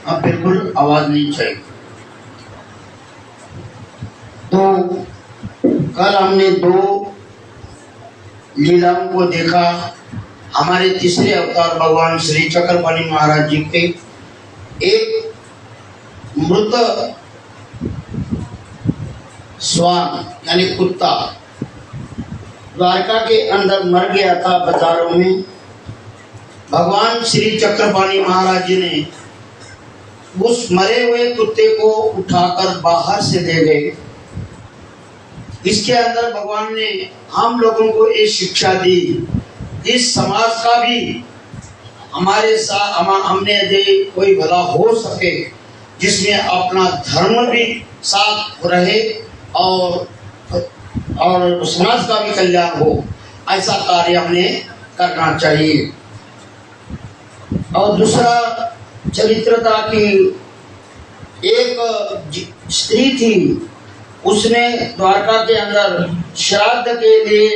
अब बिल्कुल आवाज नहीं चाहिए। तो कल हमने 2 लीलाओं को देखा। हमारे तीसरे अवतार भगवान श्री चक्रपाणि महाराज जी के एक मृत श्वान यानी कुत्ता द्वारका के अंदर मर गया था बाजारों में। भगवान श्री चक्रपाणि महाराज जी ने उस मरे हुए कुत्ते को उठाकर बाहर से ले गए। इसके अंदर भगवान ने हम लोगों को एक शिक्षा दी, इस समाज का भी हमारे साथ हमने यदि कोई भला हो सके जिसमें अपना धर्म भी साथ रहे और समाज का भी कल्याण हो, ऐसा कार्य हमें करना चाहिए। और दूसरा चरित्र था कि एक स्त्री थी, उसने द्वारका के अंदर श्राद्ध के लिए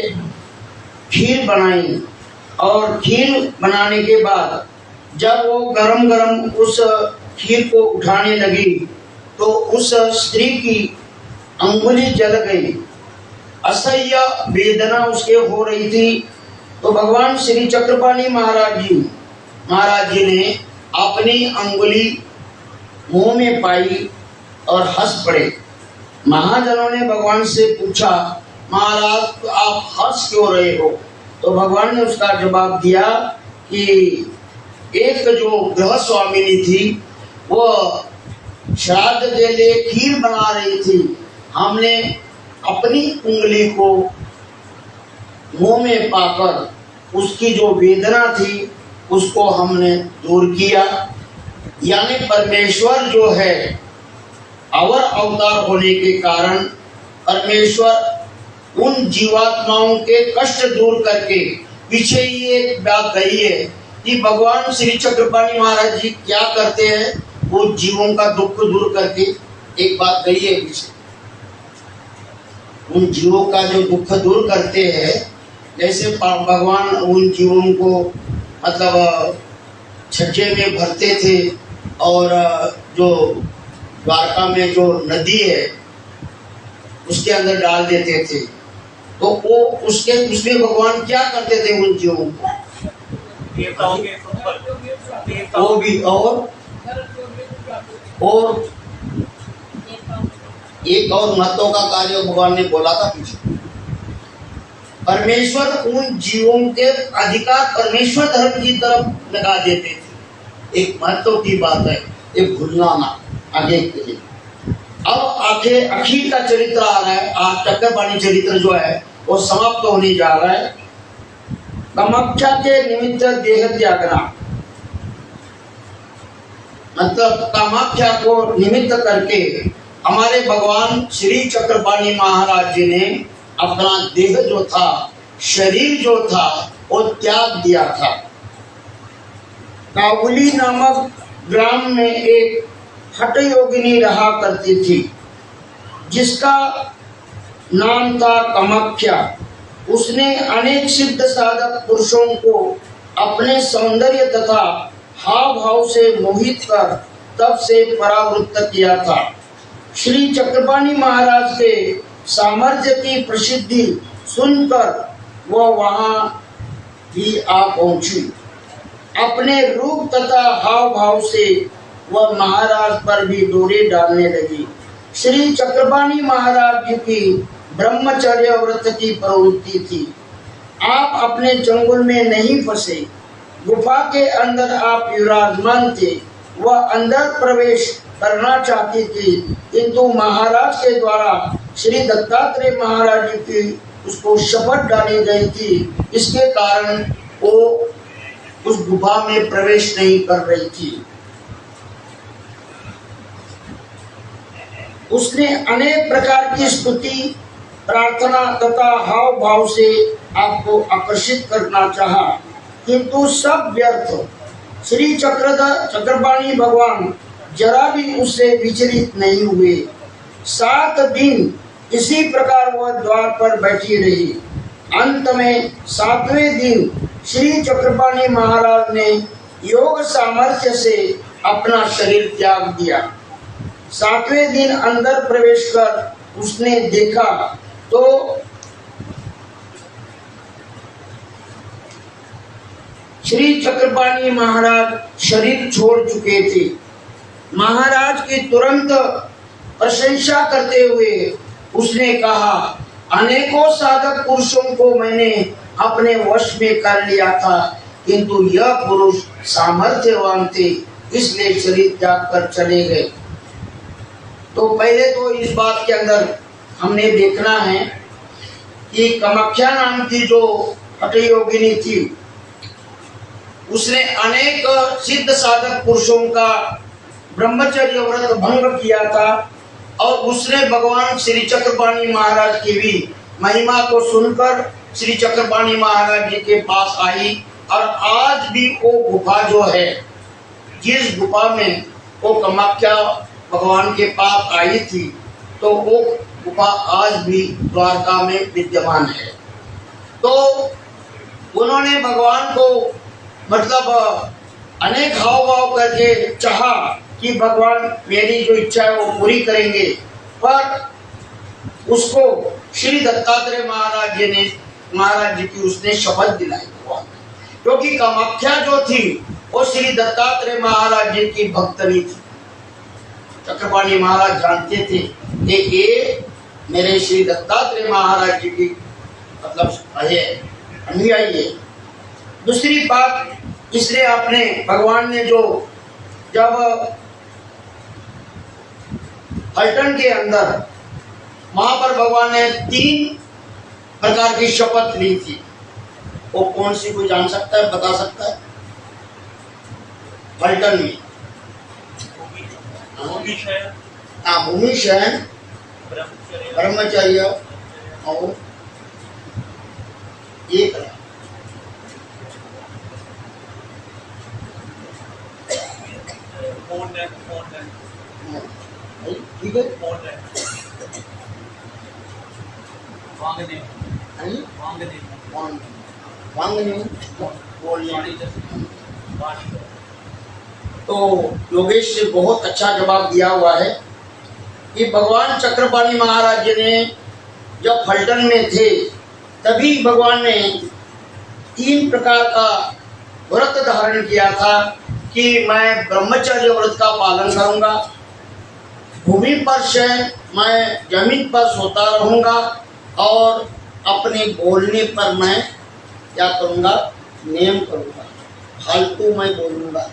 खीर बनाई और खीर बनाने के बाद जब वो गरम गरम उस खीर को उठाने लगी तो उस स्त्री की अंगुली जल गई, असह्य वेदना उसके हो रही थी। तो भगवान श्री चक्रपाणि महाराज जी ने अपनी अंगुली मुंह में पाई और हंस पड़े। महाजनों ने भगवान से पूछा, महाराज आप हंस क्यों रहे हो? तो भगवान ने उसका जवाब दिया कि एक जो गृह स्वामिनी थी वो श्राद्ध के लिए खीर बना रही थी, हमने अपनी उंगली को मुंह में पाकर उसकी जो वेदना थी उसको हमने दूर किया। यानी परमेश्वर जो है अवर अवतार होने के कारण परमेश्वर उन जीवात्माओं के कष्ट दूर करके, पीछे ही एक बात कही है कि भगवान श्री चक्रपाणि महाराज जी क्या करते हैं, वो जीवों का दुख दूर करके एक बात कही है पीछे, उन जीवों का जो दुख दूर करते हैं। जैसे भगवान उन जीवों को मतलब छज्जे में भरते थे और जो द्वारका में जो नदी है उसके अंदर डाल देते थे, तो वो उसमें भगवान क्या करते थे उन जीवों को, वो भी और एक और महत्व का कार्य भगवान ने बोला था पीछे। परमेश्वर उन जीवों के अधिकार परमेश्वर धर्म की तरफ लगा देते थे। एक महत्व की बात है, ये भूलना ना आगे के लिए। अब आगे अखीर का चरित्र आ रहा है, आज चक्रपाणि चरित्र जो है वो समाप्त होने जा रहा है। कामाख्या के निमित्त देह त्यागना, मतलब कामाख्या को निमित्त करके हमारे भगवान श्री चक्रपाणि महाराज जी ने अपना देह जो था, शरीर जो था, वो त्याग दिया था। काबुली नामक ग्राम में एक हठ योगिनी रहा करती थी जिसका नाम था कामाख्या। उसने अनेक सिद्ध साधक पुरुषों को अपने सौंदर्य तथा हाव भाव से मोहित कर तब से परावृत्त किया था। श्री चक्रपाणि महाराज के सामर्थ्य की प्रसिद्धि सुनकर वह वहां भी आ पहुंची। अपने रूप तथा हाव भाव से वह महाराज पर भी डोरे डालने लगी। श्री चक्रपाणि महाराज जी की ब्रह्मचर्य व्रत की प्रवृत्ति थी। आप अपने चंगुल में नहीं फंसे, गुफा के अंदर आप विराजमान थे। वह अंदर प्रवेश करना चाहती थी, किंतु महाराज के द्वारा श्री दत्तात्रेय महाराज जी की उसको शपथ डाली गई थी। इसके कारण वो उस गुफा में प्रवेश नहीं कर रही थी। उसने अनेक प्रकार की स्तुति, प्रार्थना तथा हाव भाव से आपको आकर्षित करना चाहा, किंतु सब व्यर्थ। श्री चक्रपाणि भगवान जरा भी उससे विचलित नहीं हुए। 7 दिन इसी प्रकार वह द्वार पर बैठी रही। अंत में 7वें दिन श्री चक्रपाणि महाराज ने योग सामर्थ्य से अपना शरीर त्याग दिया। 7वें दिन अंदर प्रवेश कर उसने देखा तो श्री चक्रपाणी महाराज शरीर छोड़ चुके थे। महाराज की तुरंत प्रशंसा करते हुए उसने कहा, अनेकों साधक पुरुषों को मैंने अपने वश में कर लिया था, किंतु यह पुरुष सामर्थ्यवान थे, इसलिए शरीर त्याग कर चले गए। तो पहले तो इस बात के अंदर हमने देखना है कि कामाख्या नाम की जो हठयोगिनी थी, उसने अनेक सिद्ध साधक पुरुषों का ब्रह्मचर्य व्रत भंग किया था और उसने भगवान श्री चक्रपाणी महाराज की भी महिमा को सुनकर श्री चक्रपाणी महाराज जी के पास आई। और आज भी वो गुफा जो है, जिस गुफा में वो कामाख्या भगवान के पास आई थी, तो वो गुफा आज भी द्वारका में विद्यमान है। तो उन्होंने भगवान को मतलब अनेक हाव भाव करके चाहा कि भगवान मेरी जो इच्छा है वो पूरी करेंगे, पर उसको श्री दत्तात्रेय महाराज जी की उसने शपथ दिलाई भगवान, क्योंकि कामाख्या जो थी वो श्री दत्तात्रेय महाराज जी की भक्तनी थी। चक्रपाणी महाराज जानते थे कि ये मेरे श्री दत्तात्रेय महाराज जी की मतलब अनुयायी है। दूसरी बात, इसलिए अपने भगवान ने जो जब पलटन के अंदर वहां पर भगवान ने 3 प्रकार की शपथ ली थी, वो कौन सी कोई जान सकता है, बता सकता है? पलटन में भूमि शयन, ब्रह्मचर्य और एक ठीक है, तो योगेश ने बहुत अच्छा जवाब दिया हुआ है कि भगवान चक्रपाणी महाराज जी ने जब फलटन में थे तभी भगवान ने 3 प्रकार का व्रत धारण किया था कि मैं ब्रह्मचर्य व्रत का पालन करूंगा, भूमि पर शयन, मैं जमीन पर सोता रहूंगा और अपने बोलने पर मैं क्या करूंगा, नियम करूंगा, फालतू मैं बोलूंगा।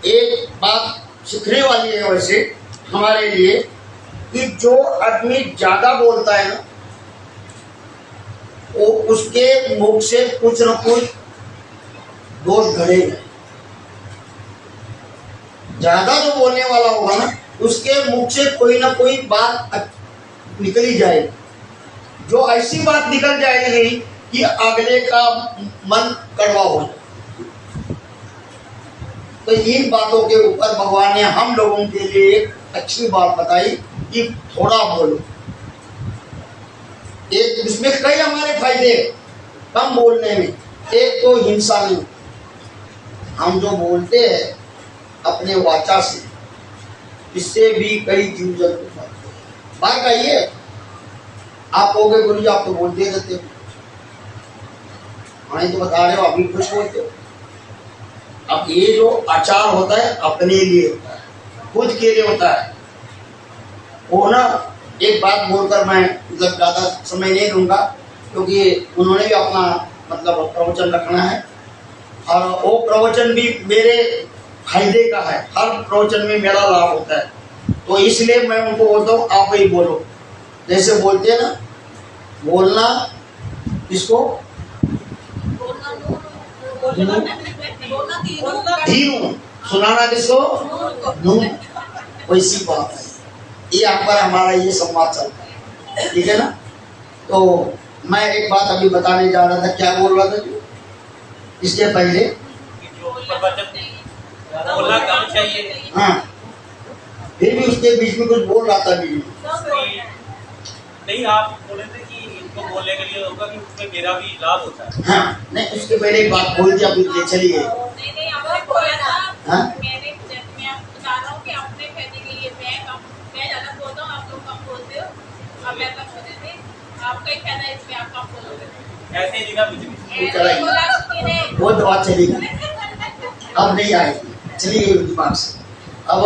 एक बात सीखने वाली है वैसे हमारे लिए कि जो आदमी ज्यादा बोलता है ना, वो उसके मुख से कुछ न कुछ दोष घड़ेगा। ज्यादा जो बोलने वाला होगा ना, उसके मुख से कोई ना कोई बात निकली जाएगी, जो ऐसी बात निकल जाएगी कि अगले का मन कड़वा हो जाए। तो इन बातों के ऊपर भगवान ने हम लोगों के लिए एक अच्छी बात बताई कि थोड़ा बोलो। एक इसमें कई हमारे फायदे कम बोलने में। एक तो हिंसा नहीं, हम जो बोलते हैं अपने वाचा से, इससे भी कई जीव जंतु मरते हैं। बात आइए, आप हो गए गुरु जी, आप तो बोलते रहते हो, हाँ तो बता रहे हो, अभी कुछ बोलते हो। अब ये जो आचार होता है अपने लिए होता है, खुद के लिए होता है। वो ना एक बात बोलकर मैं मतलब ज़्यादा समय नहीं दूंगा, क्योंकि उन्होंने भी अपना मतलब प्रवचन रखना है और वो प्रवचन भी मेरे फायदे का है। हर प्रवचन में मेरा लाभ होता है, तो इसलिए मैं उनको बोलता हूँ आप ही बोलो। जैसे बोलते हैं ना, बोलना इसको धीरू, सुनाना किसको नून। वैसी बात है, ये आप पर हमारा ये संवाद चलता है, ठीक है ना। तो मैं एक बात अभी बताने जा रहा था, क्या बोल रहा था जी? इसके पहले बोलना कम चाहिए। हाँ, फिर भी उसके बीच में कुछ बोल रहा था बीच नहीं, आप बोले थे कि इनको बोलने के लिए होगा कि उसमें मेरा भी लाभ होता है। हाँ, नहीं उसके पहले एक बात बोल दी, अभी चलिए। नहीं, आपने बोला था, हाँ? मैंने जब मैं कि आपने कहने के लिए मैं ज़्यादा बोलता हूँ, आप लोग कम बोलते हो। अब मैं कम बोल रही थी, आपका ही कहना है इसमें आप कम बोलोगे। ऐसे ही दिखा बिजली। चलाइए। बोला किसी ने। वो दवा चलेगी, अब नहीं आएगी, चली गई दिमाग से। अब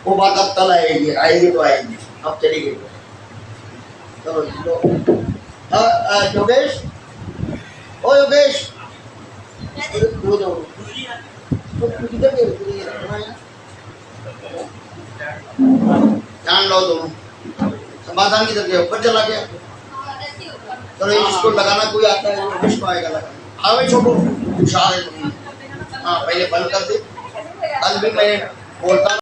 वो बात अब कल आएगी, आएगी तो आएगी, अब चली गई। चलो योगेश, ओ योगेश, वो दो किधर गए? ध्यान लो दोनों, समाधान किधर गया? ऊपर चला गया। चलो इसको लगाना, कोई आता है वो इसको आएगा लगाना। हाँ भाई छोटू, होशियार है तुम। हाँ पहले बंद कर दे, कल भी मैं बोलता